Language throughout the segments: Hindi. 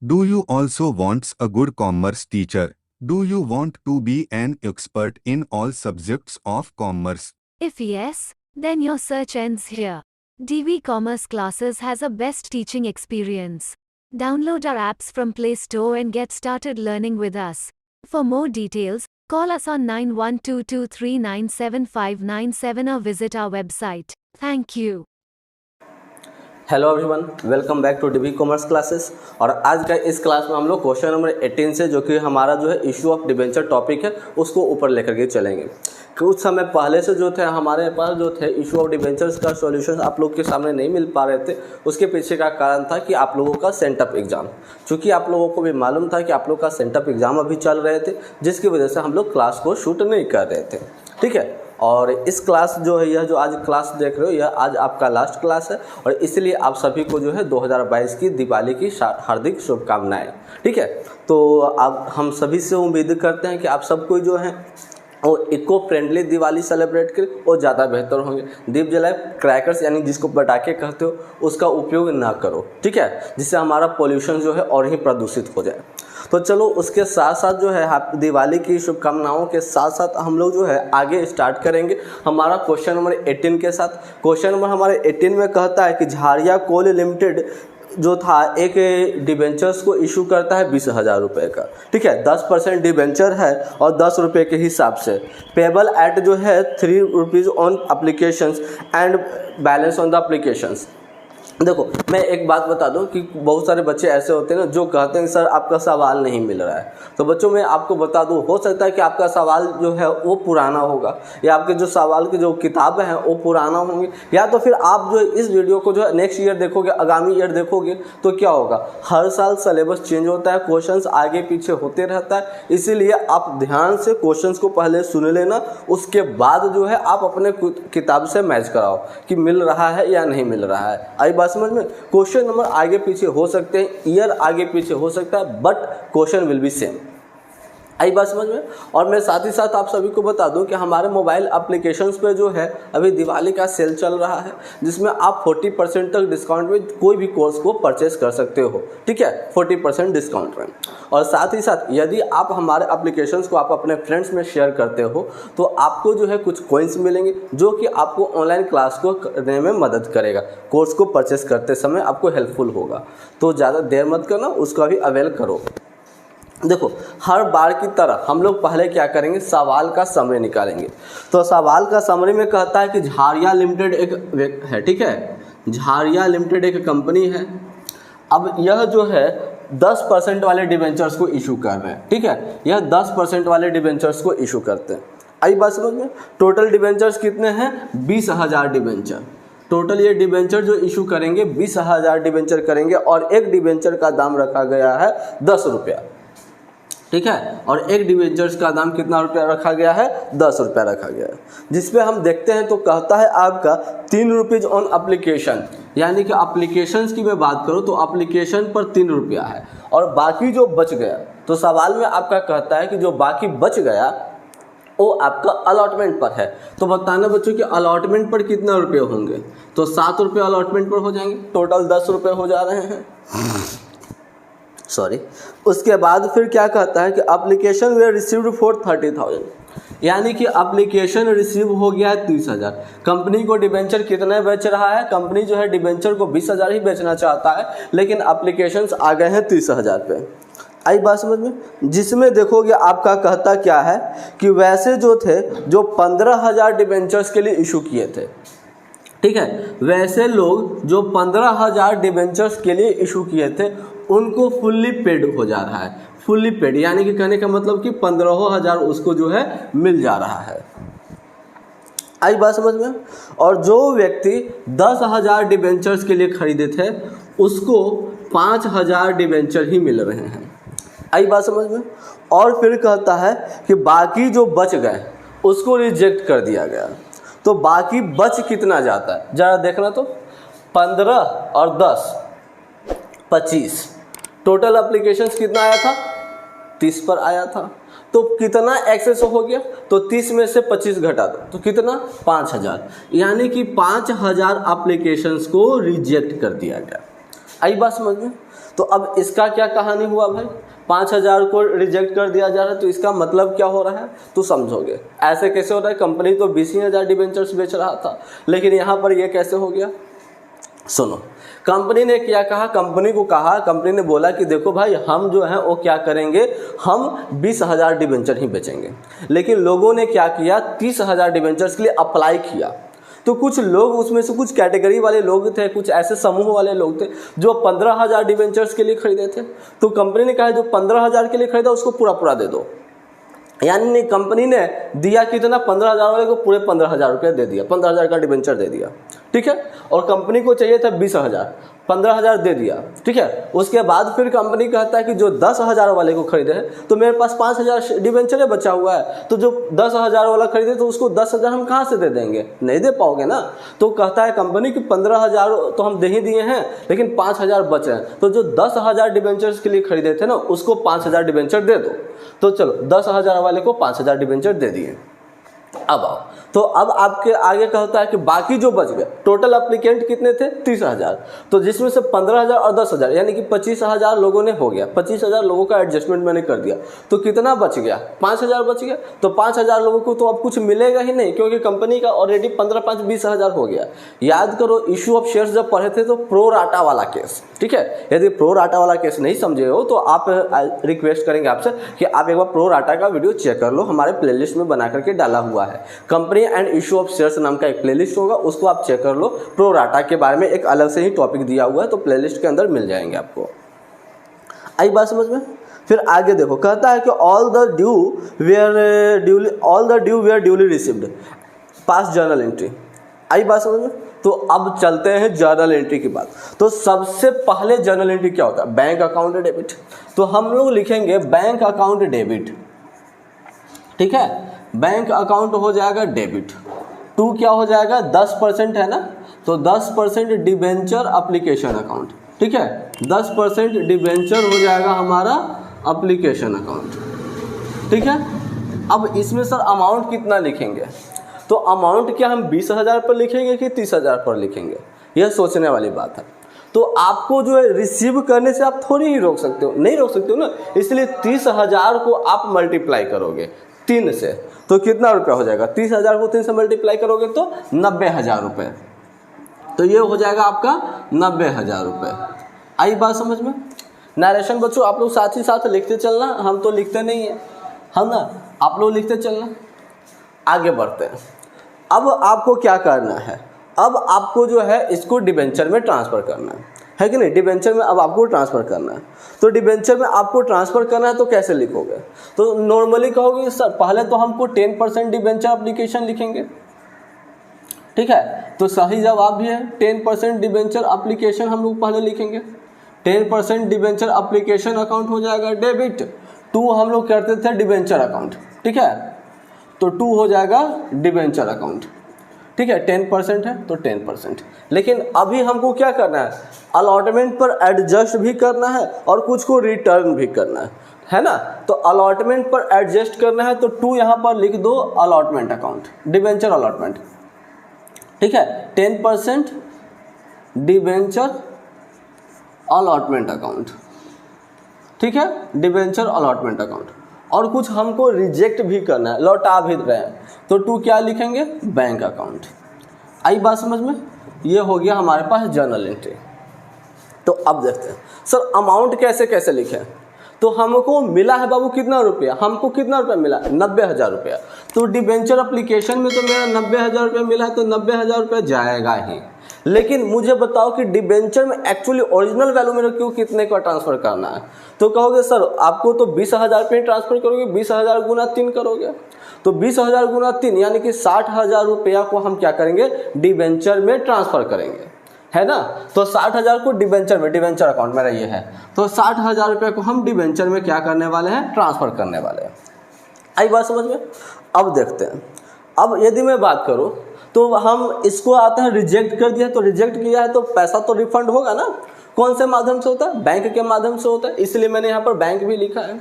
Do you also want a good commerce teacher? Do you want to be an expert in all subjects of commerce? If yes, then your search ends here. DV Commerce Classes has a best teaching experience. Download our apps from Play Store and get started learning with us. For more details, call us on 9122397597 or visit our website. Thank you. Hello everyone, welcome back to DV commerce classes. और आज का इस क्लास में हम लोग क्वेश्चन नंबर 18 से, जो कि हमारा जो है इशू ऑफ डिबेंचर टॉपिक है, उसको ऊपर लेकर के चलेंगे। कुछ समय पहले से जो थे हमारे पास जो थे इशू ऑफ डिबेंचर्स का सॉल्यूशन आप लोग के सामने नहीं मिल पा रहे थे। उसके पीछे का कारण था कि आप लोगों का सेंटअप एग्ज़ाम, चूँकि आप लोगों को भी मालूम था कि आप लोग का सेंटअप एग्ज़ाम अभी चल रहे थे, जिसकी वजह से हम लोग क्लास को शूट नहीं कर रहे थे। ठीक है, और इस क्लास जो है, यह जो आज क्लास देख रहे हो, यह आज आपका लास्ट क्लास है और इसलिए आप सभी को जो है 2022 की दिवाली की हार्दिक शुभकामनाएं। ठीक है, तो अब हम सभी से उम्मीद करते हैं कि आप सबको जो है वो इको फ्रेंडली दिवाली सेलिब्रेट करें और ज़्यादा बेहतर होंगे। दीप जलाए, क्रैकर्स यानी जिसको पटाखे कहते हो, उसका उपयोग ना करो। ठीक है, जिससे हमारा पोल्यूशन जो है और ही प्रदूषित हो जाए। तो चलो, उसके साथ साथ जो है दिवाली की शुभकामनाओं के साथ साथ हम लोग जो है आगे स्टार्ट करेंगे हमारा क्वेश्चन नंबर 18 के साथ। क्वेश्चन नंबर हमारे 18 में कहता है कि झारिया कोल लिमिटेड जो था एक डिबेंचर्स को इशू करता है 20,000 रुपये का। ठीक है, 10% डिबेंचर है और 10 रुपये के हिसाब से पेबल एट जो है 3 rupees on applications and balance on the applications. देखो, मैं एक बात बता दूं कि बहुत सारे बच्चे ऐसे होते हैं ना जो कहते हैं सर आपका सवाल नहीं मिल रहा है। तो बच्चों, मैं आपको बता दूं, हो सकता है कि आपका सवाल जो है वो पुराना होगा, या आपके जो सवाल की जो किताबें हैं वो पुराना होंगे, या तो फिर आप जो इस वीडियो को जो है नेक्स्ट ईयर देखोगे, आगामी ईयर देखोगे, तो क्या होगा, हर साल सिलेबस चेंज होता है, क्वेश्चंस आगे पीछे होते रहता है। इसीलिए आप ध्यान से क्वेश्चंस को पहले सुन लेना, उसके बाद जो है आप अपने किताब से मैच कराओ कि मिल रहा है या नहीं मिल रहा है। आई बात समझ में? क्वेश्चन नंबर आगे पीछे हो सकते हैं, ईयर आगे पीछे हो सकता है, but question will be same. आई बात समझ में? और मैं साथ ही साथ आप सभी को बता दूं कि हमारे मोबाइल एप्लीकेशंस पे जो है अभी दिवाली का सेल चल रहा है, जिसमें आप 40% तक डिस्काउंट में कोई भी कोर्स को परचेस कर सकते हो। ठीक है, 40% डिस्काउंट में। और साथ ही साथ यदि आप हमारे एप्लीकेशंस को आप अपने फ्रेंड्स में शेयर करते हो तो आपको जो है कुछ कॉइन्स मिलेंगे, जो कि आपको ऑनलाइन क्लास को करने में मदद करेगा, कोर्स को परचेस करते समय आपको हेल्पफुल होगा। तो ज़्यादा देर मत करना, उसका भी अवेल करो। देखो, हर बार की तरह हम लोग पहले क्या करेंगे, सवाल का समरी निकालेंगे। तो सवाल का समरी में कहता है कि झारिया लिमिटेड एक है। ठीक है, झारिया लिमिटेड एक कंपनी है। अब यह जो है 10% वाले डिबेंचर्स को इशू कर रहे हैं। ठीक है, यह 10% वाले डिबेंचर्स को इशू करते हैं। आई बात समझ में? टोटल डिबेंचर्स कितने हैं? 20,000 डिबेंचर। टोटल ये डिबेंचर जो इशू करेंगे 20,000 डिबेंचर करेंगे और एक डिबेंचर का दाम रखा गया है 10 रुपया। ठीक है, और एक डिबेंचर्स का दाम कितना रुपया रखा गया है? 10 रुपया रखा गया है। जिसपे हम देखते हैं तो कहता है आपका 3 रुपीज़ ऑन अप्लीकेशन, यानी कि अप्लीकेशंस की मैं बात करूं तो अप्लीकेशन पर 3 रुपया है। और बाकी जो बच गया, तो सवाल में आपका कहता है कि जो बाकी बच गया वो आपका अलॉटमेंट पर है। तो बताना बच्चों कि अलॉटमेंट पर कितना रुपये होंगे? तो 7 रुपये अलॉटमेंट पर हो जाएंगे, टोटल 10 रुपये हो जा रहे हैं। सॉरी। उसके बाद फिर क्या कहता है कि एप्लीकेशन वे रिसीव्ड फॉर 30,000, यानी कि एप्लीकेशन रिसीव हो गया है 30,000। कंपनी को डिबेंचर कितने बेच रहा है? कंपनी जो है डिबेंचर को 20,000 ही बेचना चाहता है, लेकिन एप्लीकेशंस आ गए हैं 30,000 पे। आई बात समझ में? जिसमें देखोगे आपका कहता क्या है कि वैसे जो थे जो 15,000 डिबेंचर्स के लिए इशू किए थे। ठीक है, वैसे लोग जो 15,000 डिबेंचर्स के लिए इशू किए थे उनको फुल्ली पेड हो जा रहा है। फुल्ली पेड यानी कि कहने का मतलब कि 15,000 उसको जो है मिल जा रहा है। आई बात समझ में? और जो व्यक्ति 10,000 डिबेंचर्स के लिए खरीदे थे उसको 5,000 डिबेंचर ही मिल रहे हैं। आई बात समझ में? और फिर कहता है कि बाकी जो बच गए उसको रिजेक्ट कर दिया गया। तो बाकी बच कितना जाता है जरा देखना। तो 15 और 10 25, टोटल एप्लीकेशंस कितना आया था? 30 पर आया था। तो कितना एक्सेस हो गया? तो 30 में से 25 घटा दो तो कितना? 5,000, यानी कि 5,000 एप्लीकेशंस को रिजेक्ट कर दिया गया। आई बात समझ में? तो अब इसका क्या कहानी हुआ भाई, 5,000 को रिजेक्ट कर दिया जा रहा है, तो इसका मतलब क्या हो रहा है तो समझोगे। ऐसे कैसे हो रहा है, कंपनी तो 20,000 डिबेंचर्स बेच रहा था, लेकिन यहाँ पर ये कैसे हो गया। सुनो, कंपनी ने क्या कहा, कंपनी ने बोला कि देखो भाई हम जो है वो क्या करेंगे, हम 20,000 डिबेंचर ही बेचेंगे। लेकिन लोगों ने क्या किया, 30,000 डिबेंचर्स के लिए अप्लाई किया। तो कुछ लोग उसमें से कुछ कैटेगरी वाले लोग थे, कुछ ऐसे समूह वाले लोग थे जो 15,000 डिबेंचर्स के लिए खरीदे थे। तो कंपनी ने कहा जो 15,000 के लिए खरीदा उसको पूरा दे दो। यानी कंपनी ने दिया कितना, 15,000 वाले को पूरे 15,000 रुपये दे दिया, 15,000 का डिबेंचर दे दिया, ठीक है। और कंपनी को चाहिए था 20,000, 15,000 दे दिया, ठीक है। उसके बाद फिर कंपनी कहता है कि जो 10,000 वाले को खरीदे हैं तो मेरे पास 5,000 डिबेंचर बचा हुआ है, तो जो 10,000 वाला खरीदे तो उसको 10,000 हम कहाँ से दे देंगे, नहीं दे पाओगे ना। तो कहता है कंपनी कि 15,000 तो हम दे ही दिए हैं, लेकिन 5,000 बच रहे हैं, तो जो 10,000 डिबेंचर्स के लिए खरीदे थे ना उसको 5,000 डिबेंचर दे दो। तो चलो 10,000 वाले को 5,000 डिबेंचर दे दिए। अब आओ, तो अब आपके आगे कहता है कि बाकी जो बच गए, टोटल एप्लीकेंट कितने थे, 30,000, तो जिसमें से 15,000 और 10,000 यानी कि 25,000 लोगों ने हो गया, 25,000 लोगों का एडजस्टमेंट मैंने कर दिया, तो कितना बच गया, 5,000 बच गया। तो 5,000 लोगों को तो अब कुछ मिलेगा ही नहीं, क्योंकि कंपनी का ऑलरेडी 15,5 20,000 हो गया। याद करो, इशू ऑफ शेयर्स जब पढ़े थे तो प्रो राटा वाला केस, ठीक है। यदि प्रो राटा वाला केस नहीं समझे हो तो आप रिक्वेस्ट करेंगे आपसे कि आप एक बार प्रो राटा का वीडियो चेक कर लो, हमारे प्लेलिस्ट में बना करके डाला हुआ है। Company and issue of shares नाम का एक प्लेलिस्ट होगा, उसको आप चेक कर लो। प्रो राटा के बारे में एक अलग से ही टॉपिक दिया हुआ है, तो प्लेलिस्ट के अंदर मिल जाएंगे आपको। आई बात समझ में। फिर आगे देखो, कहता है कि all the due were duly received, pass journal entry. आई बात समझ में। तो अब चलते हैं जर्नल एंट्री की बात। तो सबसे पहले जर्नल एंट्री क्या होता है, बैंक अकाउंट डेबिट। तो हम लोग लिखेंगे बैंक अकाउंट डेबिट, ठीक है। बैंक अकाउंट हो जाएगा डेबिट, टू क्या हो जाएगा, 10% है ना, तो 10% डिबेंचर एप्लीकेशन अकाउंट, ठीक है। 10% डिबेंचर हो जाएगा हमारा एप्लीकेशन अकाउंट, ठीक है। अब इसमें सर अमाउंट कितना लिखेंगे, तो अमाउंट क्या हम 20,000 पर लिखेंगे कि 30,000 पर लिखेंगे, यह सोचने वाली बात है। तो आपको जो है रिसीव करने से आप थोड़ी ही रोक सकते हो, नहीं रोक सकते हो ना, इसलिए 30,000 को आप मल्टीप्लाई करोगे 3 से, तो कितना रुपया हो जाएगा, 30,000 को 3 से मल्टीप्लाई करोगे तो 90,000 रुपये, तो ये हो जाएगा आपका 90,000 रुपये। आई बात समझ में। नरेशन बच्चों आप लोग साथ ही साथ लिखते चलना, हम तो लिखते नहीं है, हम ना, आप लोग लिखते चलना। आगे बढ़ते हैं। अब आपको क्या करना है, अब आपको जो है इसको डिबेंचर में ट्रांसफ़र करना है कि नहीं, डिबेंचर में अब आपको ट्रांसफ़र करना है। तो डिबेंचर में आपको ट्रांसफ़र करना है तो कैसे लिखोगे, तो नॉर्मली कहोगे सर पहले तो हमको 10% डिबेंचर एप्लीकेशन लिखेंगे, ठीक है। तो सही जवाब भी है 10% डिबेंचर एप्लीकेशन हम लोग पहले लिखेंगे। 10% डिबेंचर एप्लीकेशन अकाउंट हो जाएगा डेबिट, 2 हम लोग करते थे डिबेंचर अकाउंट, ठीक है, तो 2 हो जाएगा डिबेंचर अकाउंट, ठीक है। 10% है तो 10%। लेकिन अभी हमको क्या करना है, अलॉटमेंट पर एडजस्ट भी करना है और कुछ को रिटर्न भी करना है ना। तो अलॉटमेंट पर एडजस्ट करना है तो 2 यहाँ पर लिख दो अलॉटमेंट अकाउंट, डिबेंचर अलॉटमेंट, ठीक है। 10% डिबेंचर अलॉटमेंट अकाउंट, ठीक है, डिबेंचर अलॉटमेंट अकाउंट। और कुछ हमको रिजेक्ट भी करना है, लौटा भी रहे हैं, तो 2 क्या लिखेंगे, बैंक अकाउंट। आई बात समझ में। ये हो गया हमारे पास जर्नल एंट्री। तो अब देखते हैं सर अमाउंट कैसे कैसे लिखें। तो हमको मिला है बाबू कितना रुपया, हमको कितना रुपया मिला, 90,000 रुपया। तो डिबेंचर एप्लीकेशन में तो मेरा 90,000 रुपया मिला है, तो 90,000 रुपया जाएगा ही। लेकिन मुझे बताओ कि डिबेंचर में एक्चुअली ओरिजिनल वैल्यू मेरे क्यों कितने का ट्रांसफ़र करना है। तो कहोगे सर आपको तो 20,000 रुपये ट्रांसफ़र करोगे, 20,000 गुना 3 करोगे, तो 20,000 गुना 3 यानी कि 60,000 रुपया को हम क्या करेंगे, डिबेंचर में ट्रांसफ़र करेंगे, है ना। तो 60,000 को डिबेंचर में, डिबेंचर अकाउंट मेरा ये है, तो 60,000 रुपये को हम डिबेंचर में क्या करने वाले हैं, ट्रांसफ़र करने वाले हैं। आई बात समझ में। अब देखते हैं, अब यदि मैं बात करूं तो हम इसको आते हैं रिजेक्ट कर दिया, तो रिजेक्ट किया है तो पैसा तो रिफंड होगा ना। कौन से माध्यम से होता है, बैंक के माध्यम से होता है, इसलिए मैंने यहाँ पर बैंक भी लिखा है।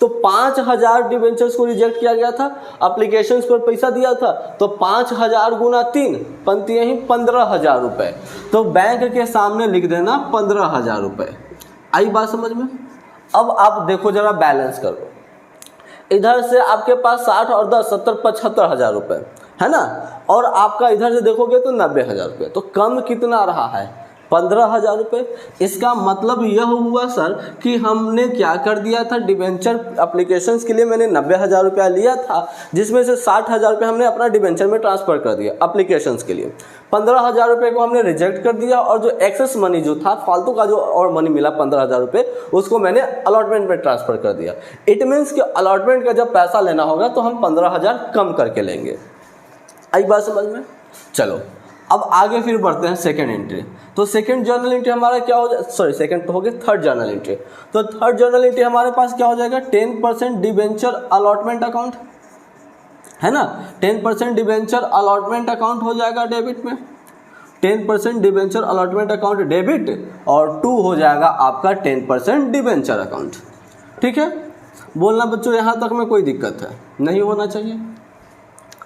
तो 5,000 डिबेंचर्स को रिजेक्ट किया गया था, एप्लीकेशंस पर पैसा दिया था, तो 5,000 गुना 3 पंक्तियाँ ही 15,000 रुपये। तो बैंक के सामने लिख देना 15,000 रुपये, आई बात समझ में। अब आप देखो जरा बैलेंस करो, इधर से आपके पास 60 और 10 70 75,000 रुपये है ना, और आपका इधर से देखोगे तो 90,000 रुपये, तो कम कितना रहा है 15,000 रुपये। इसका मतलब यह हुआ सर कि हमने क्या कर दिया था, डिबेंचर एप्लीकेशंस के लिए मैंने 90,000 रुपया लिया था, जिसमें से 60,000 रुपये हमने अपना डिबेंचर में ट्रांसफ़र कर दिया एप्लीकेशंस के लिए, 15,000 रुपये को हमने रिजेक्ट कर दिया, और जो एक्सेस मनी जो था फालतू का जो और मनी मिला 15,000 रुपये, उसको मैंने अलॉटमेंट में ट्रांसफ़र कर दिया। इट मीन्स कि अलॉटमेंट का जब पैसा लेना होगा तो हम 15,000 कम करके लेंगे। आई बात समझ में। चलो अब आगे फिर बढ़ते हैं सेकेंड एंट्री। तो सेकेंड जर्नल एंट्री हमारा क्या हो जाए, सॉरी सेकेंड तो हो गया, थर्ड जर्नल एंट्री। तो थर्ड जर्नल एंट्री हमारे पास क्या हो जाएगा, 10% डिबेंचर अलॉटमेंट अकाउंट है ना, 10% डिबेंचर अलॉटमेंट अकाउंट हो जाएगा डेबिट में, 10% डिबेंचर अलॉटमेंट अकाउंट डेबिट, और 2 हो जाएगा आपका 10% डिबेंचर अकाउंट। ठीक है, बोलना बच्चों यहाँ तक में कोई दिक्कत है नहीं होना चाहिए।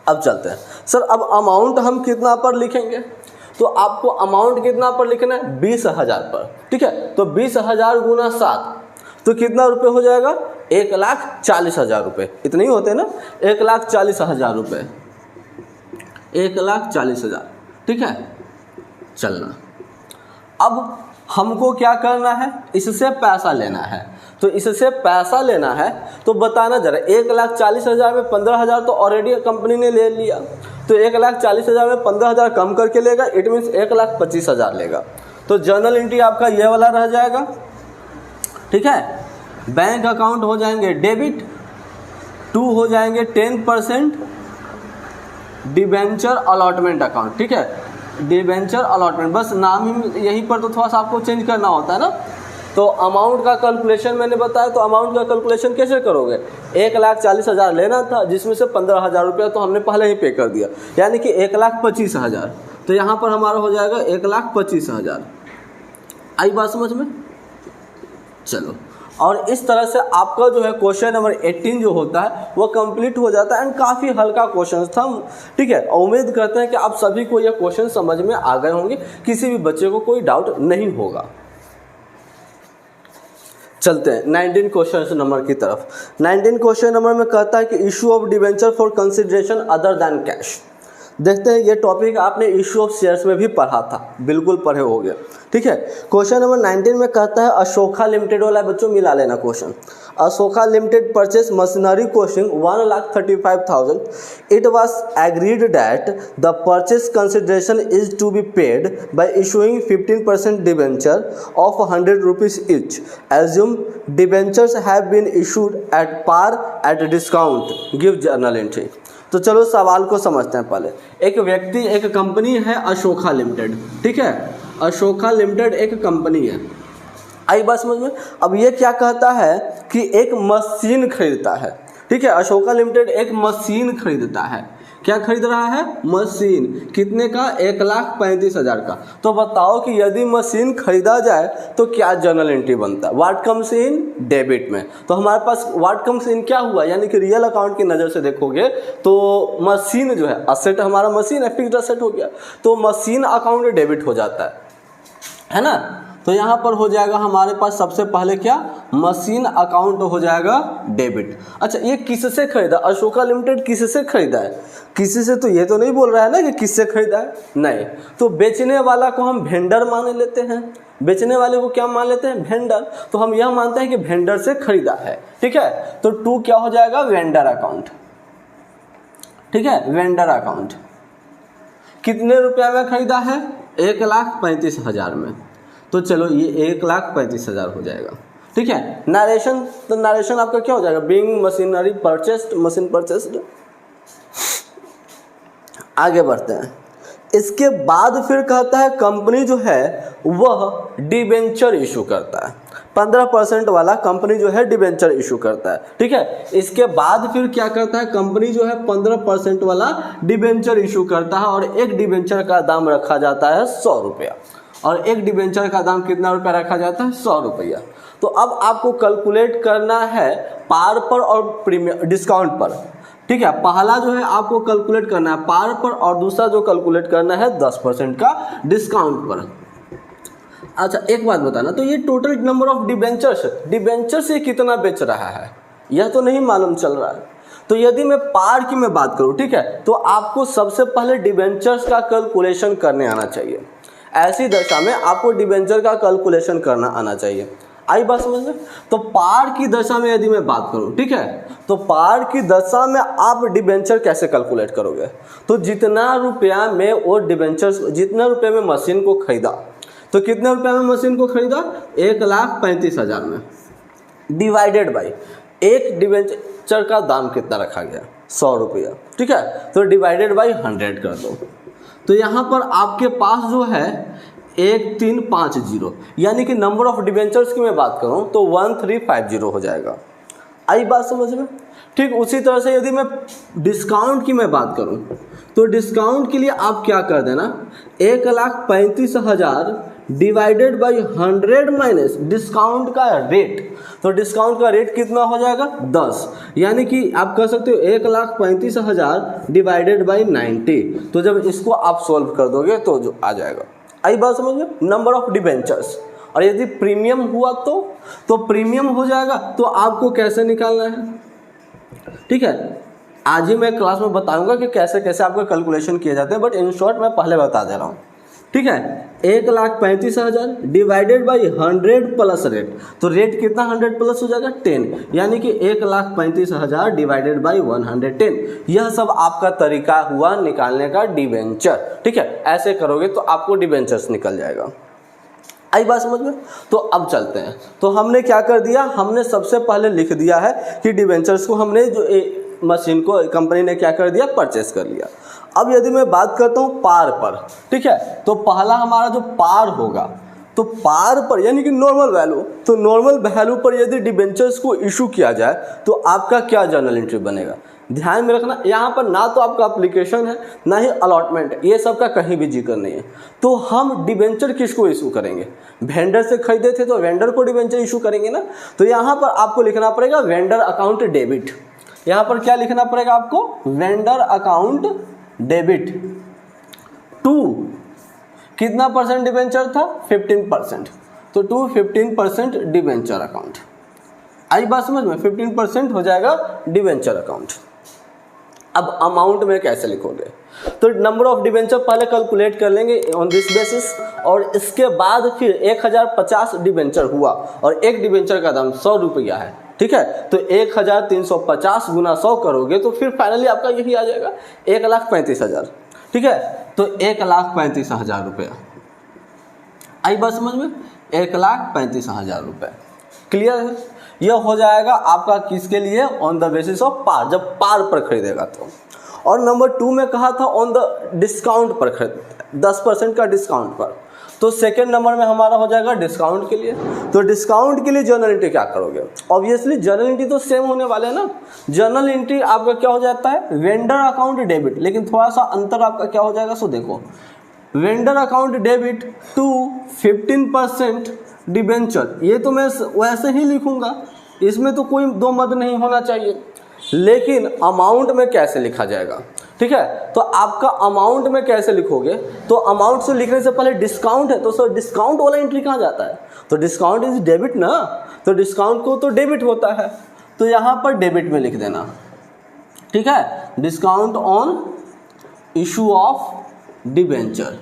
अब चलते हैं सर, अब अमाउंट हम कितना पर लिखेंगे, तो आपको अमाउंट कितना पर लिखना है 20,000 पर। ठीक है, तो 20,000 गुना 7 तो कितना रुपये हो जाएगा, 1,40,000 रुपये, इतने ही होते हैं ना, 1,40,000 रुपये, 1,40,000। ठीक है, चलना अब हमको क्या करना है, इससे पैसा लेना है। तो इससे पैसा लेना है तो बताना जरा, 1,40,000 में 15,000 तो ऑलरेडी कंपनी ने ले लिया, तो 1,40,000 में 15,000 कम करके लेगा, इट मीन्स 1,25,000 लेगा। तो जर्नल एंट्री आपका ये वाला रह जाएगा। ठीक है, बैंक अकाउंट हो जाएंगे डेबिट, 2 हो जाएंगे 10% डिबेंचर अलॉटमेंट अकाउंट। ठीक है, डिबेंचर अलॉटमेंट, बस नाम ही यहीं पर तो थोड़ा सा आपको चेंज करना होता है ना। तो अमाउंट का कैलकुलेशन मैंने बताया, तो अमाउंट का कैलकुलेशन कैसे करोगे, 1,40,000 लेना था, जिसमें से 15,000 रुपया तो हमने पहले ही पे कर दिया, यानी कि 1,25,000। तो यहाँ पर हमारा हो जाएगा 1,25,000। आई बात समझ में। चलो, और इस तरह से आपका जो है क्वेश्चन नंबर 18 जो होता है वो कंप्लीट हो जाता है, एंड काफ़ी हल्का क्वेश्चन था। ठीक है, उम्मीद करते हैं कि आप सभी को यह क्वेश्चन समझ में आ गए होंगे, किसी भी बच्चे को कोई डाउट नहीं होगा। चलते हैं 19 क्वेश्चन नंबर की तरफ। 19 क्वेश्चन नंबर में कहता है कि issue of debenture for consideration other than cash. देखते हैं, ये टॉपिक आपने इशू ऑफ शेयर्स में भी पढ़ा था, बिल्कुल पढ़े होंगे। ठीक है, क्वेश्चन नंबर 19 में कहता है अशोका लिमिटेड वाला बच्चों मिला लेना question. Ashoka limited purchase machinery costing 1,35,000. It was agreed that the purchase consideration is to be paid by issuing 15% debenture of 100 rupees each. Assume debentures have been issued at par at discount. Give journal entry. तो चलो सवाल को समझते हैं पहले। एक व्यक्ति, एक कंपनी है अशोका लिमिटेड। ठीक है, अशोका लिमिटेड एक कंपनी है। आई बात समझ में। अब ये क्या कहता है कि एक मशीन खरीदता है। ठीक है, अशोका लिमिटेड एक मशीन खरीदता है। क्या खरीद रहा है? मशीन। कितने का? 1,35,000 का। तो बताओ कि यदि मशीन खरीदा जाए तो क्या जर्नल एंट्री बनता है? व्हाट कम्स इन डेबिट में। तो हमारे पास व्हाट कम्स इन क्या हुआ, यानी कि रियल अकाउंट की नज़र से देखोगे तो मशीन जो है, असेट हमारा मशीन है, फिक्स्ड असेट हो गया, तो मशीन अकाउंट डेबिट हो जाता है ना। तो यहाँ पर हो जाएगा हमारे पास सबसे पहले क्या, मशीन अकाउंट हो जाएगा डेबिट। अच्छा, ये किससे खरीदा? अशोका लिमिटेड किससे खरीदा है? किसी से तो ये तो नहीं बोल रहा है ना कि किससे खरीदा है, नहीं। तो बेचने वाला को हम वेंडर मान लेते हैं। बेचने वाले को क्या मान लेते हैं? वेंडर। तो हम यह मानते हैं कि वेंडर से खरीदा है। ठीक है, तो 2 क्या हो जाएगा? Vendor account. ठीक है, वेंडर अकाउंट। कितने रुपया में खरीदा है? 1,35,000 में। तो चलो ये 1,35,000 हो जाएगा। ठीक है, नरेशन, तो नरेशन आपका क्या हो जाएगा? Being machinery purchased, machine purchased. आगे बढ़ते हैं। इसके बाद फिर कहता है कंपनी जो है वह डिबेंचर इशू करता है। 15% वाला कंपनी जो है डिबेंचर इशू करता है। ठीक है, इसके बाद फिर क्या करता है कंपनी जो है 15% वाला डिबेंचर इशू करता है, और एक डिबेंचर का दाम रखा जाता है 100 रुपया। और एक डिबेंचर का दाम कितना रुपया रखा जाता है? 100 रुपया। तो अब आपको कैलकुलेट करना है पार पर और प्रीमियम डिस्काउंट पर। ठीक है, पहला जो है आपको कैलकुलेट करना है पार पर, और दूसरा जो कैलकुलेट करना है 10% का डिस्काउंट पर। अच्छा एक बात बताना, तो ये टोटल नंबर ऑफ डिबेंचर्स ये कितना बेच रहा है यह तो नहीं मालूम चल रहा है। तो यदि मैं पार की मैं बात करूं, ठीक है, तो आपको सबसे पहले डिबेंचर्स का कैलकुलेशन करने आना चाहिए। ऐसी दशा में आपको डिबेंचर का कैलकुलेशन करना आना चाहिए। आई बात समझ में? तो पार की दशा में यदि मैं बात करूं, ठीक है, तो पार की दशा में आप डिबेंचर कैसे कैलकुलेट करोगे? तो जितना रुपया में वो डिबेंचर्स, जितना रुपये में मशीन को खरीदा, तो कितने रुपये में मशीन को खरीदा? 1,35,000 में, डिवाइडेड बाई एक डिबेंचर का दाम कितना रखा गया? 100 रुपया, ठीक है, तो डिवाइडेड बाई 100 कर दो। तो यहाँ पर आपके पास जो है 1350, यानी कि नंबर ऑफ डिबेंचर्स की मैं बात करूँ तो 1350 हो जाएगा। आई बात समझ में? ठीक उसी तरह से यदि मैं डिस्काउंट की मैं बात करूँ तो डिस्काउंट के लिए आप क्या कर देना, 1,35,000 डिवाइडेड बाई 100 माइनस डिस्काउंट का रेट। तो डिस्काउंट का रेट कितना हो जाएगा? 10, यानी कि आप कह सकते हो 1,35,000 डिवाइडेड बाई 90। तो जब इसको आप सॉल्व कर दोगे तो जो आ जाएगा। आई बात समझ में? Number of debentures. और यदि प्रीमियम हुआ तो प्रीमियम हो जाएगा। तो आपको कैसे निकालना है, ठीक है, आज ही मैं क्लास में बताऊंगा कि कैसे कैसे आपका कैलकुलेशन किए जाते हैं, बट इन शॉर्ट मैं पहले बता दे रहा हूँ, ठीक है। 1,35,000 डिवाइडेड बाई 100 प्लस रेट। तो रेट कितना 100 प्लस हो जाएगा? 10, यानी कि 1,35,000 डिवाइडेड बाई 110। यह सब आपका तरीका हुआ निकालने का डिबेंचर, ठीक है। ऐसे करोगे तो आपको डिबेंचर्स निकल जाएगा। आई बात समझ में? तो अब चलते हैं। तो हमने क्या कर दिया, हमने सबसे पहले लिख दिया है कि डिबेंचर्स को हमने जो मशीन को कंपनी ने क्या कर दिया, परचेस कर लिया। अब यदि मैं बात करता हूँ पार पर, ठीक है, तो पहला हमारा जो पार होगा, तो पार पर यानी कि नॉर्मल वैल्यू, तो नॉर्मल वैल्यू पर यदि डिबेंचर्स को इशू किया जाए तो आपका क्या जर्नल एंट्री बनेगा? ध्यान में रखना, यहाँ पर ना तो आपका एप्लीकेशन है ना ही अलॉटमेंट, ये सब का कहीं भी जिक्र नहीं है। तो हम डिबेंचर किसको इशू करेंगे? वेंडर से खरीदे थे तो वेंडर को डिबेंचर इशू करेंगे ना। तो यहाँ पर आपको लिखना पड़ेगा वेंडर अकाउंट डेबिट। यहाँ पर क्या लिखना पड़ेगा आपको? वेंडर अकाउंट डेबिट टू कितना परसेंट डिबेंचर था? 15%। तो टू 15% डिबेंचर अकाउंट। आई बात समझ में? 15% हो जाएगा डिबेंचर अकाउंट। अब अमाउंट में कैसे लिखोगे? तो नंबर ऑफ डिबेंचर पहले कैलकुलेट कर लेंगे ऑन दिस बेसिस, और इसके बाद फिर 1050 डिबेंचर हुआ और एक डिबेंचर का दाम 100 रुपया है, ठीक है। तो 1350 गुना 100 करोगे तो फिर फाइनली आपका यही आ जाएगा 1,35,000, ठीक है। तो 1,35,000 रुपया। आई बात समझ में? 1,35,000 रुपये क्लियर है। यह हो जाएगा आपका किसके लिए? ऑन द बेसिस ऑफ पार, जब पार पर खरीदेगा तो। और नंबर 2 में कहा था ऑन द डिस्काउंट पर खरीद, 10% का डिस्काउंट पर। तो सेकेंड नंबर में हमारा हो जाएगा डिस्काउंट के लिए। तो डिस्काउंट के लिए जर्नल एंट्री क्या करोगे? ऑब्वियसली जर्नल एंट्री तो सेम होने वाले हैं ना। जर्नल एंट्री आपका क्या हो जाता है? वेंडर अकाउंट डेबिट, लेकिन थोड़ा सा अंतर आपका क्या हो जाएगा, सो देखो, vendor account debit to 15% debenture. ये तो मैं वैसे ही लिखूंगा, इसमें तो कोई दो मत नहीं होना चाहिए। लेकिन अमाउंट में कैसे लिखा जाएगा, ठीक है। तो आपका अमाउंट में कैसे लिखोगे? तो अमाउंट से लिखने से पहले डिस्काउंट है, तो सर डिस्काउंट वाला एंट्री कहाँ जाता है? तो डिस्काउंट इज डेबिट ना, तो डिस्काउंट को तो डेबिट होता है, तो यहाँ पर डेबिट में लिख देना, ठीक है। Discount on issue of debenture,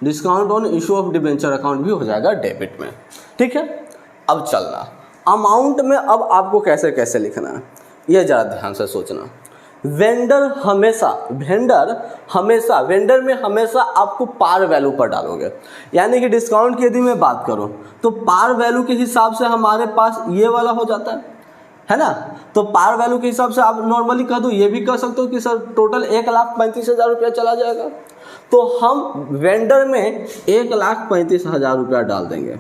discount on issue of debenture account भी हो जाएगा डेबिट में, ठीक है। अब चलना अमाउंट में, अब आपको कैसे कैसे लिखना है ये ज़रा ध्यान से सोचना। वेंडर में हमेशा आपको पार वैल्यू पर डालोगे, यानी कि डिस्काउंट की यदि मैं बात करूं तो पार वैल्यू के हिसाब से हमारे पास ये वाला हो जाता है ना। तो पार वैल्यू के हिसाब से आप नॉर्मली कह दो, ये भी कह सकते हो कि सर टोटल 1,35,000 रुपया चला जाएगा, तो हम वेंडर में 1,35,000 रुपया डाल देंगे।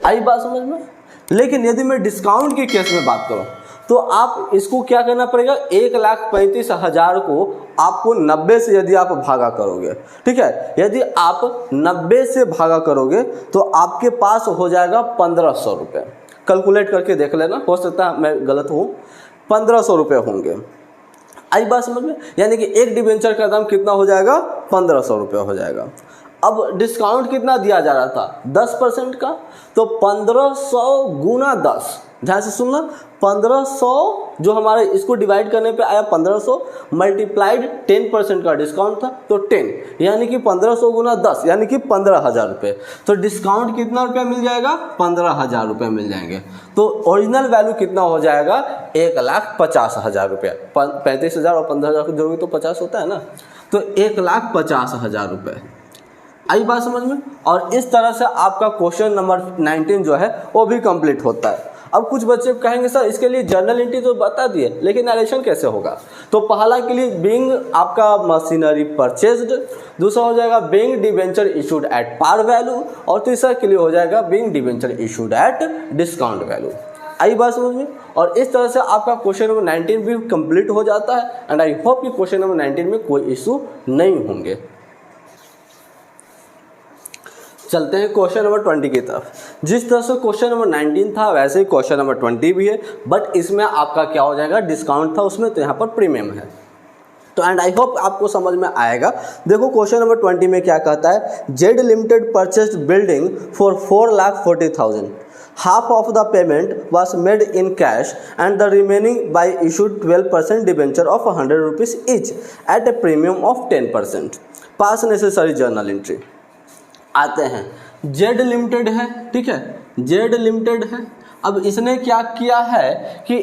आई बात समझ में? लेकिन यदि मैं डिस्काउंट के केस में बात करूं तो आप इसको क्या करना पड़ेगा? 1,35,000 को आपको 90 से यदि आप भागा करोगे, ठीक है, यदि आप 90 से भागा करोगे तो आपके पास हो जाएगा 1,500 रुपये। कैलकुलेट करके देख लेना, हो सकता है मैं गलत हूँ, 1,500 रुपये होंगे। आई बात समझ में? यानी कि एक डिबेंचर का दाम कितना हो जाएगा? 1,500 रुपये हो जाएगा। अब डिस्काउंट कितना दिया जा रहा था 10% का, तो 1500 गुना 10, ध्यान से सुनना, 1500 जो हमारे इसको डिवाइड करने पे आया 1500 मल्टीप्लाइड 10% का डिस्काउंट था तो 10, यानी कि 1500 गुना 10 यानी कि 15,000 रुपये। तो डिस्काउंट कितना रुपया मिल जाएगा 15,000 रुपये मिल जाएंगे। तो ओरिजिनल वैल्यू कितना हो जाएगा 1,50,000 रुपया। 35,000 और 15,000 को जोड़ोगे तो 50 होता है ना, तो 1,50,000 रुपये। आई बात समझ में। और इस तरह से आपका क्वेश्चन नंबर 19 जो है वो भी कंप्लीट होता है। अब कुछ बच्चे कहेंगे सर इसके लिए जर्नल एंट्री तो बता दिए लेकिन नरेशन कैसे होगा, तो पहला के लिए बीइंग आपका मशीनरी परचेज्ड, दूसरा हो जाएगा being debenture issued at par value, और तीसरा के लिए हो जाएगा being debenture issued at discount value. आई बात समझ में। और इस तरह से आपका क्वेश्चन नंबर 19 भी कंप्लीट हो जाता है। एंड आई होप कि क्वेश्चन नंबर 19 में कोई इशू नहीं होंगे। चलते हैं क्वेश्चन नंबर 20 की तरफ। जिस तरह से क्वेश्चन नंबर 19 था वैसे ही क्वेश्चन नंबर 20 भी है, बट इसमें आपका क्या हो जाएगा डिस्काउंट था उसमें, तो यहाँ पर प्रीमियम है। तो एंड आई होप आपको समझ में आएगा। देखो क्वेश्चन नंबर 20 में क्या कहता है, Z limited purchased building for 4,40,000, half of the payment was made in cash and the remaining by issued 12% debenture of 100 rupees each at a premium of 10%. Pass necessary journal entry। आते हैं, जेड लिमिटेड है, ठीक है, जेड लिमिटेड है। अब इसने क्या किया है कि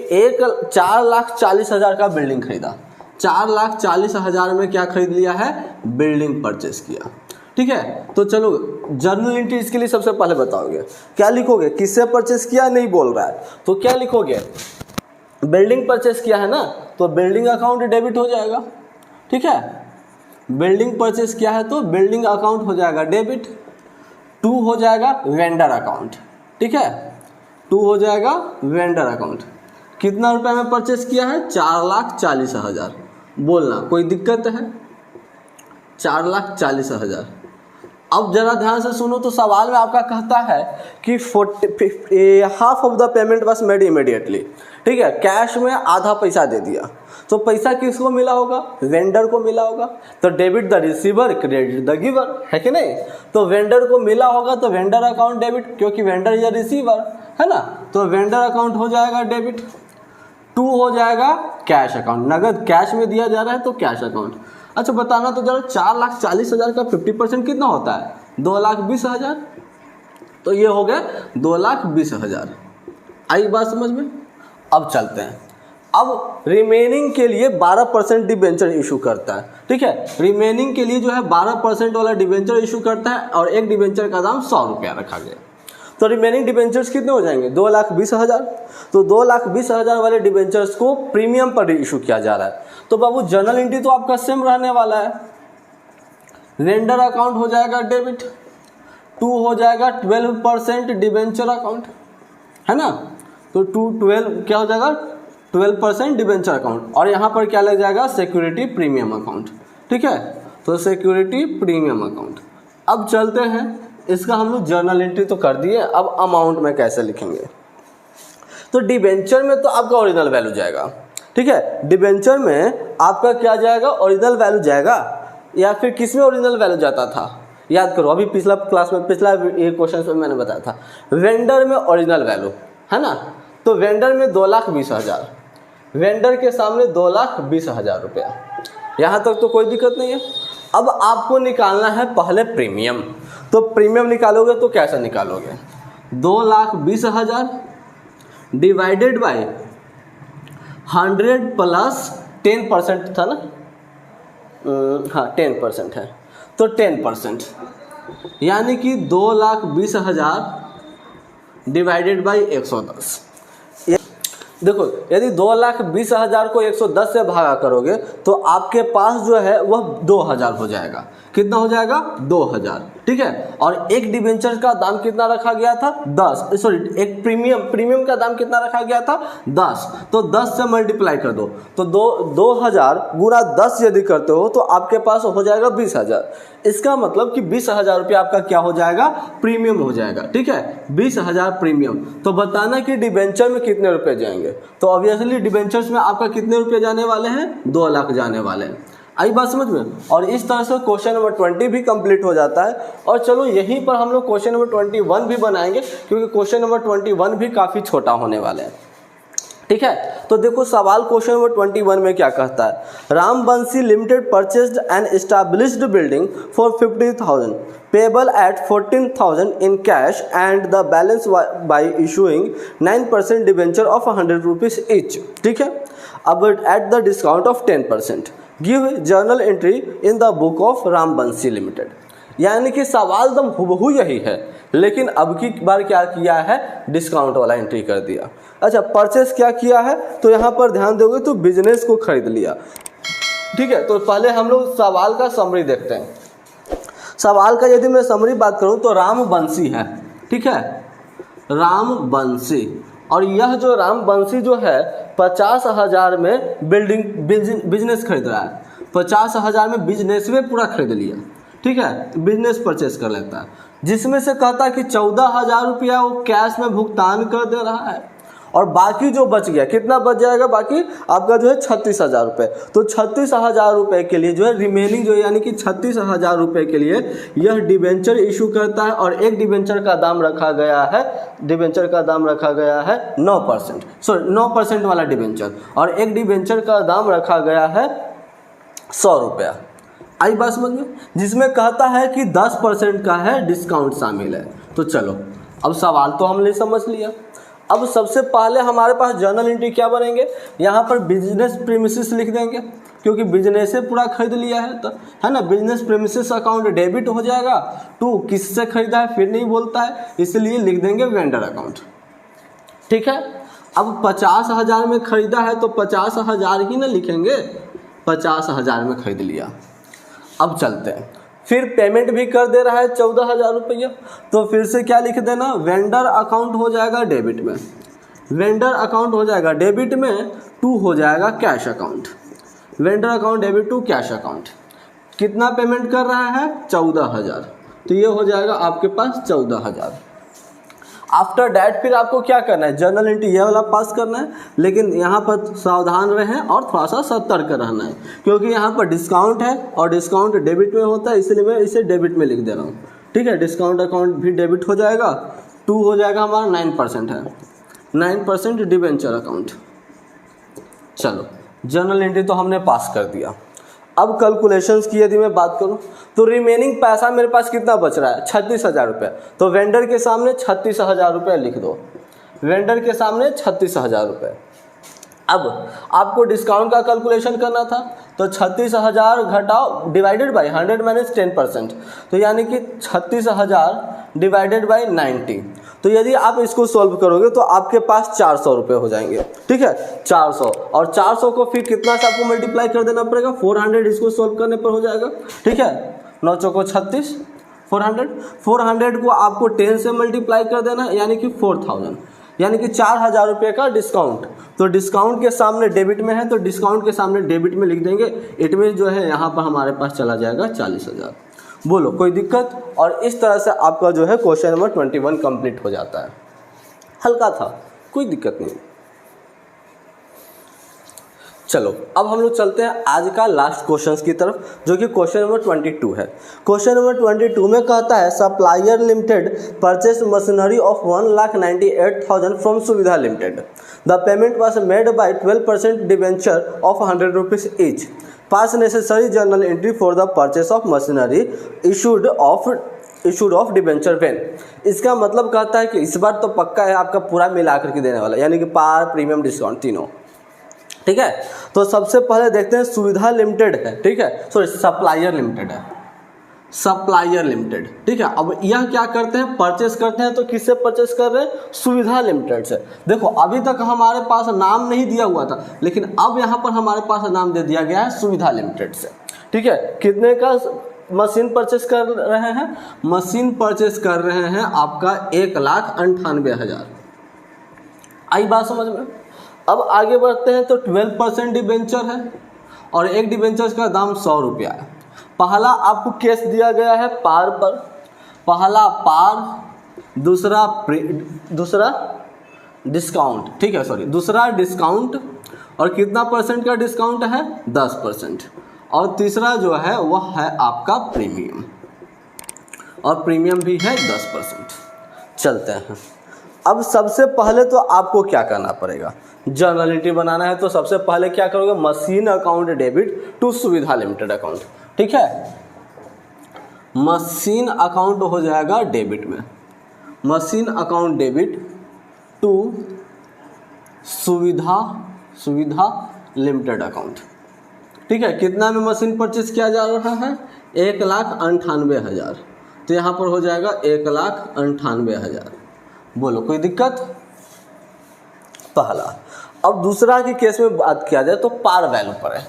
4,40,000 का बिल्डिंग खरीदा, 4,40,000 में क्या खरीद लिया है, बिल्डिंग परचेस किया, ठीक है। तो चलो जर्नल एंट्री इसके लिए सबसे पहले बताओगे, क्या लिखोगे, किससे परचेस किया नहीं बोल रहा है, तो क्या लिखोगे, बिल्डिंग परचेस किया है ना, तो बिल्डिंग अकाउंट डेबिट हो जाएगा, ठीक है। बिल्डिंग परचेस किया है तो बिल्डिंग अकाउंट हो जाएगा डेबिट। 2 हो जाएगा वेंडर अकाउंट, ठीक है, 2 हो जाएगा वेंडर अकाउंट। कितना रुपए में परचेस किया है, 4,40,000। बोलना कोई दिक्कत है, 4,40,000। अब जरा ध्यान से सुनो, तो सवाल में आपका कहता है कि half of the payment was made immediately, ठीक है, कैश में आधा पैसा दे दिया। तो पैसा किसको मिला होगा, वेंडर को मिला होगा। तो debit the receiver credit the giver, है कि नहीं। तो वेंडर को मिला होगा तो वेंडर अकाउंट डेबिट, क्योंकि वेंडर या रिसीवर है ना, तो वेंडर अकाउंट हो जाएगा डेबिट। 2 हो जाएगा कैश अकाउंट, नगद कैश में दिया जा रहा है तो कैश अकाउंट। अच्छा बताना तो जरा 4,40,000 का 50% कितना होता है, 2,20,000। तो ये हो गया 2,20,000। आई बात समझ में। अब चलते हैं, अब रिमेनिंग के लिए 12% डिबेंचर इशू करता है, ठीक है। रिमेनिंग के लिए जो है 12% वाला डिबेंचर इशू करता है और एक डिबेंचर का दाम 100 रुपया रखा गया। तो रिमेनिंग डिबेंचर्स कितने हो जाएंगे, 2,20,000। तो 2,20,000 वाले डिबेंचर्स को प्रीमियम पर इशू किया जा रहा है। तो बाबू जर्नल एंट्री तो आपका सेम रहने वाला है। वेंडर अकाउंट हो जाएगा डेबिट, 2 हो जाएगा 12% डिबेंचर अकाउंट, है ना। तो 12 क्या हो जाएगा, 12% डिबेंचर अकाउंट, और यहाँ पर क्या लग जाएगा, सिक्योरिटी प्रीमियम अकाउंट, ठीक है। तो सिक्योरिटी प्रीमियम अकाउंट। अब चलते हैं, इसका हम लोग जर्नल एंट्री तो कर दिए, अब अमाउंट में कैसे लिखेंगे। तो डिबेंचर में तो आपका ओरिजिनल वैल्यू जाएगा, ठीक है। डिबेंचर में आपका क्या जाएगा, ओरिजिनल वैल्यू जाएगा, या फिर किस में ओरिजिनल वैल्यू जाता था, याद करो। अभी पिछला क्लास में, पिछला ये क्वेश्चन में मैंने बताया था, वेंडर में ओरिजिनल वैल्यू है ना। तो वेंडर में 2,20,000, वेंडर के सामने 2,20,000 रुपया। यहाँ तक तो कोई दिक्कत नहीं है। अब आपको निकालना है पहले प्रीमियम। तो प्रीमियम निकालोगे तो कैसे निकालोगे, 2,20,000 डिवाइडेड बाय 100 प्लस 10% था ना, हाँ 10% है, तो 10%, यानी कि 2,20,000 डिवाइडेड बाई 110। देखो यदि 2,20,000 को 110 से भागा करोगे तो आपके पास जो है वह 2,000 हो जाएगा। कितना हो जाएगा, 2,000, ठीक है। और एक डिबेंचर का दाम कितना रखा गया था, 10, सॉरी एक प्रीमियम का दाम कितना रखा गया था, 10। तो 10 से मल्टीप्लाई कर दो, तो 2,000 गुना 10 यदि करते हो तो आपके पास हो जाएगा 20,000। इसका मतलब कि 20,000 रुपया आपका क्या हो जाएगा, प्रीमियम हो जाएगा, ठीक है, 20,000 प्रीमियम। तो बताना कि डिबेंचर में कितने रुपए जाएंगे। तो ऑब्वियसली डिबेंचर्स में आपका कितने रुपए जाने वाले हैं, 2 लाख जाने वाले हैं। आई बात समझ में। और इस तरह से क्वेश्चन नंबर 20 भी कंप्लीट हो जाता है। और चलो यहीं पर हम लोग क्वेश्चन नंबर 21 भी बनाएंगे, क्योंकि क्वेश्चन नंबर 21 भी काफ़ी छोटा होने वाला है। ठीक है, तो देखो सवाल क्वेश्चन नंबर 21 में क्या कहता है। राम बंसी limited purchased an established building for 50,000 payable eight 14,000 in cash and the balance by issuing 9% debenture of 100 rupees each. ठीक है, अब at the discount of 10% give journal entry in the book of Ram बंसी लिमिटेड। यानी कि सवाल दम हुबहू यही है, लेकिन अब की बार क्या किया है, डिस्काउंट वाला एंट्री कर दिया। अच्छा, परचेस क्या किया है, तो यहाँ पर ध्यान दोगे तो बिजनेस को खरीद लिया। ठीक है, तो पहले हम लोग सवाल का समरी देखते हैं। सवाल का यदि मैं समरी बात करूँ तो राम बंसी है। ठीक है, राम बंसी, और यह जो राम बंसी जो है 50,000 में बिजनेस खरीद रहा है। 50,000 में बिजनेस में पूरा खरीद लिया। ठीक है, बिजनेस परचेस कर लेता है, जिसमें से कहता है कि 14,000 रुपया वो कैश में भुगतान कर दे रहा है, और बाकी जो बच गया, कितना बच जाएगा बाकी आपका जो है 36,000 रुपये। तो 36,000 रुपये के लिए जो है रिमेनिंग जो है, यानी कि 36,000 रुपये के लिए यह डिबेंचर इशू करता है। और एक डिबेंचर का दाम रखा गया है, 9%, सॉरी 9% वाला डिबेंचर, और एक डिबेंचर का दाम रखा गया है 100 रुपया। आई बात समझ में, जिसमें कहता है कि 10% का है डिस्काउंट शामिल है। तो चलो, अब सवाल तो हमने समझ लिया। अब सबसे पहले हमारे पास जर्नल एंट्री क्या बनेंगे, यहाँ पर बिजनेस प्रीमिसेस लिख देंगे, क्योंकि बिजनेस से पूरा खरीद लिया है, तो है ना। बिजनेस प्रीमिसेस अकाउंट डेबिट हो जाएगा। टू किससे खरीदा है फिर नहीं बोलता है, इसलिए लिख देंगे वेंडर अकाउंट। ठीक है, अब 50,000 में खरीदा है तो 50,000 ही ना लिखेंगे, 50,000 में खरीद लिया। अब चलते हैं, फिर पेमेंट भी कर दे रहा है 14,000 रुपया, तो फिर से क्या लिख देना, वेंडर अकाउंट हो जाएगा डेबिट में, वेंडर अकाउंट हो जाएगा डेबिट में, टू हो जाएगा cash account, vendor account debit to cash account. कितना पेमेंट कर रहा है, 14,000, तो ये हो जाएगा आपके पास 14,000। आफ्टर डैट फिर आपको क्या करना है, जर्नल एंट्री ये वाला पास करना है, लेकिन यहाँ पर सावधान रहें और थोड़ा सा सतर्क रहना है, क्योंकि यहाँ पर डिस्काउंट है और डिस्काउंट डेबिट में होता है, इसलिए मैं इसे डेबिट में लिख दे रहा हूँ। ठीक है, डिस्काउंट अकाउंट भी डेबिट हो जाएगा, टू हो जाएगा हमारा 9% है, 9% डिबेंचर अकाउंट। चलो, जर्नल एंट्री तो हमने पास कर दिया। अब कैलकुलेशंस की यदि मैं बात करूं तो रिमेनिंग पैसा मेरे पास कितना बच रहा है, 36,000 रुपये। तो वेंडर के सामने 36,000 रुपये लिख दो, वेंडर के सामने 36,000 रुपये। अब आपको डिस्काउंट का कैलकुलेशन करना था, तो 36,000 घटाओ डिवाइडेड बाई 100 माइनस 10%, तो यानी कि 36,000 डिवाइडेड बाई 90। तो यदि आप इसको सॉल्व करोगे तो आपके पास 400 रुपये हो जाएंगे। ठीक है, 400, और 400 को फिर कितना से आपको मल्टीप्लाई कर देना पड़ेगा, 400 इसको सॉल्व करने पर हो जाएगा। ठीक है, 9 चौको 36, 400 को आपको 10 से मल्टीप्लाई कर देना, यानी कि 4,000, यानी कि 4,000 रुपये का डिस्काउंट। तो डिस्काउंट के सामने डेबिट में है, तो डिस्काउंट के सामने डेबिट में लिख देंगे, इट मीन जो है यहाँ पर हमारे पास चला जाएगा 40,000। बोलो कोई दिक्कत। और इस तरह से आपका जो है क्वेश्चन नंबर 21 कंप्लीट हो जाता है। हल्का था, कोई दिक्कत नहीं। चलो, अब हम लोग चलते हैं आज का लास्ट क्वेश्चन की तरफ, जो कि क्वेश्चन नंबर 22 है। क्वेश्चन नंबर 22 में कहता है supplier limited purchase machinery of 1,98,000 from Suvidha limited. The payment was made by 12% debenture of 100 rupees each. Pass necessary journal entry for the purchase of machinery issued of debenture when. इसका मतलब कहता है कि इस बार तो पक्का है आपका पूरा मिला करके देने वाला, यानी कि पार, प्रीमियम, डिस्काउंट तीनों। ठीक है, तो सबसे पहले देखते हैं सुविधा लिमिटेड है। ठीक है, सॉरी सप्लायर लिमिटेड है, सप्लायर लिमिटेड। ठीक है, अब यह क्या करते हैं, परचेस करते हैं, तो किससे परचेस कर रहे हैं, सुविधा लिमिटेड से। देखो अभी तक हमारे पास नाम नहीं दिया हुआ था, लेकिन अब यहाँ पर हमारे पास नाम दे दिया गया है सुविधा लिमिटेड से। ठीक है, कितने का मशीन परचेस कर रहे हैं, मशीन परचेस कर रहे हैं आपका 1,98,000। आई बात समझ में। अब आगे बढ़ते हैं, तो 12% डिबेंचर है और एक डिबेंचर का दाम 100 रुपया है। पहला आपको केस दिया गया है पार पर, पहला पार, दूसरा डिस्काउंट। ठीक है, सॉरी दूसरा डिस्काउंट, और कितना परसेंट का डिस्काउंट है, 10%। और तीसरा जो है वह है आपका प्रीमियम, और प्रीमियम भी है 10%। चलते हैं। अब सबसे पहले तो आपको क्या करना पड़ेगा, जर्नल एंट्री बनाना है तो सबसे पहले क्या करोगे, मशीन अकाउंट डेबिट टू सुविधा लिमिटेड अकाउंट। ठीक है, मशीन अकाउंट हो जाएगा डेबिट में, मशीन अकाउंट डेबिट टू सुविधा लिमिटेड अकाउंट। ठीक है, कितना में मशीन परचेज किया जा रहा है, 1,98,000, तो यहाँ पर हो जाएगा 1,98,000। बोलो कोई दिक्कत, पहला। अब दूसरा के केस में बात किया जाए तो पार वैल्यू पर है।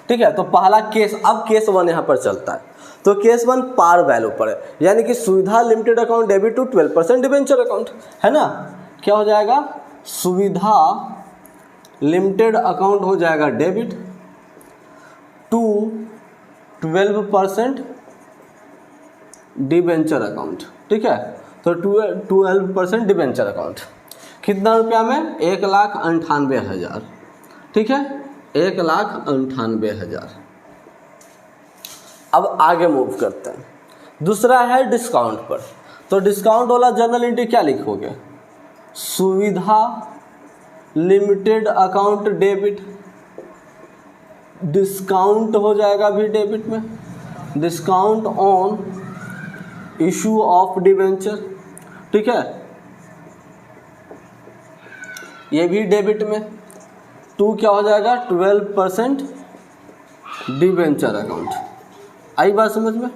ठीक है, तो पहला केस, अब केस 1 यहाँ पर चलता है, तो केस 1 पार वैल्यू पर है, यानी कि Suvidha limited account debit to 12% debenture account, है ना। क्या हो जाएगा, सुविधा लिमिटेड अकाउंट हो जाएगा डेबिट टू 12% डिबेंचर अकाउंट। ठीक है, तो 12% डिबेंचर अकाउंट कितना रुपया में, 1,98,000। ठीक है, 1,98,000। अब आगे मूव करते हैं। दूसरा है डिस्काउंट पर, तो डिस्काउंट वाला जर्नल एंट्री क्या लिखोगे, सुविधा लिमिटेड अकाउंट डेबिट, डिस्काउंट हो जाएगा भी डेबिट में, discount on issue of debenture. ठीक है, ये भी डेबिट में, टू क्या हो जाएगा, 12% डिबेंचर अकाउंट। आई बात समझ में।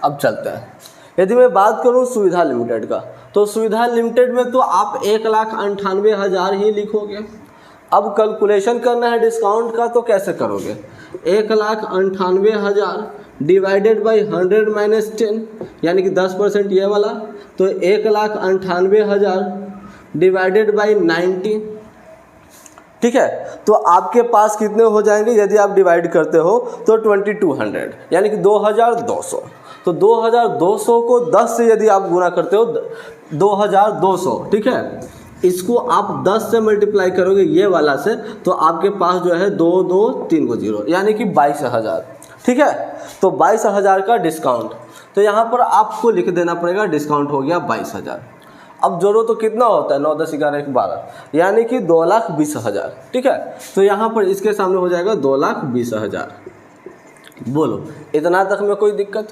अब चलते हैं, यदि मैं बात करूं सुविधा लिमिटेड का, तो सुविधा लिमिटेड में तो आप 1,98,000 ही लिखोगे। अब कैलकुलेशन करना है डिस्काउंट का, तो कैसे करोगे, 1,98,000 डिवाइडेड बाई 100 माइनस 10, यानी कि 10% ये वाला, तो 1,98,000 डिवाइडेड बाई 90। ठीक है, तो आपके पास कितने हो जाएंगे, यदि आप डिवाइड करते हो तो 2200, यानी कि 2200। तो 2200 को 10 से यदि आप गुना करते हो 2200, ठीक है, इसको आप 10 से मल्टीप्लाई करोगे ये वाला से, तो आपके पास जो है 2 2 3 को 0, यानी कि 22,000। ठीक है, तो 22,000 का डिस्काउंट, तो यहाँ पर आपको लिख देना पड़ेगा डिस्काउंट हो गया 22,000। अब जोड़ो तो कितना होता है, 9 10 11 1 12, यानी कि 2,20,000। ठीक है, तो यहाँ पर इसके सामने हो जाएगा 2,20,000। बोलो इतना तक में कोई दिक्कत।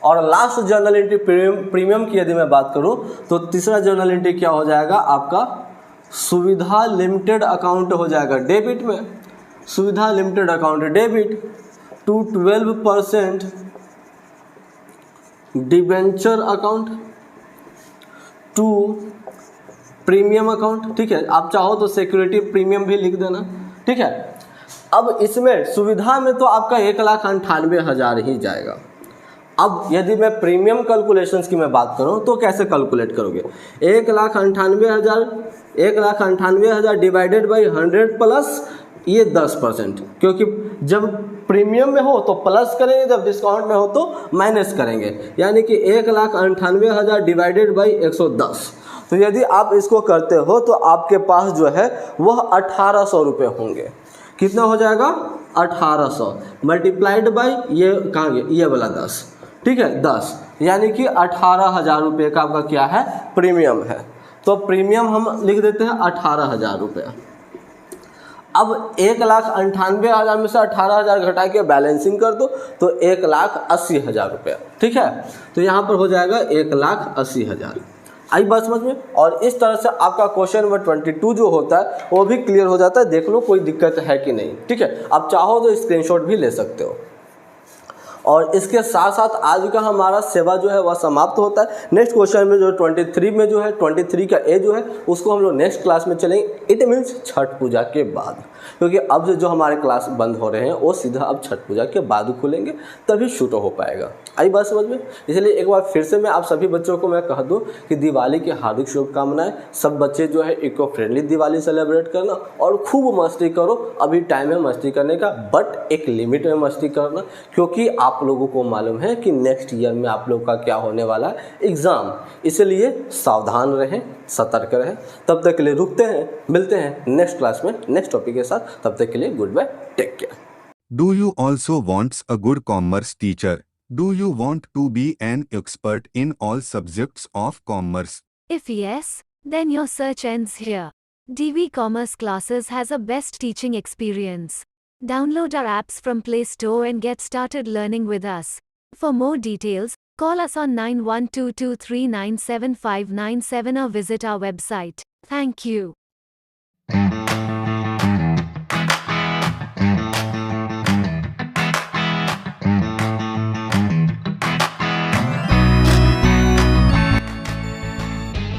और लास्ट जर्नल एंट्री प्रीमियम की यदि मैं बात करूं, तो तीसरा जर्नल एंट्री क्या हो जाएगा आपका, सुविधा लिमिटेड अकाउंट हो जाएगा डेबिट में, Suvidha limited account debit to 12% debenture account to premium account. ठीक है, आप चाहो तो सिक्योरिटी प्रीमियम भी लिख देना। ठीक है, अब इसमें सुविधा में तो आपका 1,98,000 ही जाएगा। अब यदि मैं प्रीमियम कैलकुलेशंस की मैं बात करूं तो कैसे कैलकुलेट करोगे, 1,98,000 डिवाइडेड बाई 100 प्लस ये 10%, क्योंकि जब प्रीमियम में हो तो प्लस करेंगे, जब डिस्काउंट में हो तो माइनस करेंगे, यानी कि 1,98,000 डिवाइडेड बाई 110। तो यदि आप इसको करते हो तो आपके पास जो है वह 1,800 रुपये होंगे। कितना हो जाएगा, 1,800 मल्टीप्लाइड बाई ये कहाँ गया, ये वाला 10। ठीक है, 10, यानी कि 18,000 रुपये का आपका क्या है, प्रीमियम है। तो प्रीमियम हम लिख देते हैं 18,000 रुपये। अब 1,98,000 में से 18,000 घटा के बैलेंसिंग कर दो तो 1,80,000 रुपये। ठीक है, तो यहाँ पर हो जाएगा 1,80,000। आई बात समझ में। और इस तरह से आपका क्वेश्चन नंबर 22 जो होता है वो भी क्लियर हो जाता है। देख लो कोई दिक्कत है कि नहीं। ठीक है, आप चाहो तो स्क्रीनशॉट भी ले सकते हो। और इसके साथ साथ आज का हमारा सेवा जो है वह समाप्त होता है। नेक्स्ट क्वेश्चन में जो 23 में जो है 23 का ए जो है उसको हम लोग नेक्स्ट क्लास में चलेंगे। इट मीन्स छठ पूजा के बाद, क्योंकि अब से जो हमारे क्लास बंद हो रहे हैं वो सीधा अब छठ पूजा के बाद खुलेंगे, तभी शुरू हो पाएगा। आई बात समझ में। इसलिए एक बार फिर से मैं आप सभी बच्चों को मैं कह दूं कि दिवाली की हार्दिक शुभकामनाएं। सब बच्चे जो है इको फ्रेंडली दिवाली सेलिब्रेट करना और खूब मस्ती करो। अभी टाइम है मस्ती करने का, बट एक लिमिट में मस्ती करना, क्योंकि आप लोगों को मालूम है कि नेक्स्ट ईयर में आप लोग का क्या होने वाला है, एग्ज़ाम। इसलिए सावधान रहें, सतर्क रहें। तब तक के लिए रुकते हैं, मिलते हैं नेक्स्ट क्लास में नेक्स्ट टॉपिक के साथ। तब तक के लिए good bye, take care. Do you also want a good commerce teacher? Do you want to be an expert in all subjects of commerce? If yes, then your search ends here. DV Commerce Classes has a best teaching experience. Download our apps from Play Store and get started learning with us. For more details, call us on 9122397597 or visit our website. Thank you.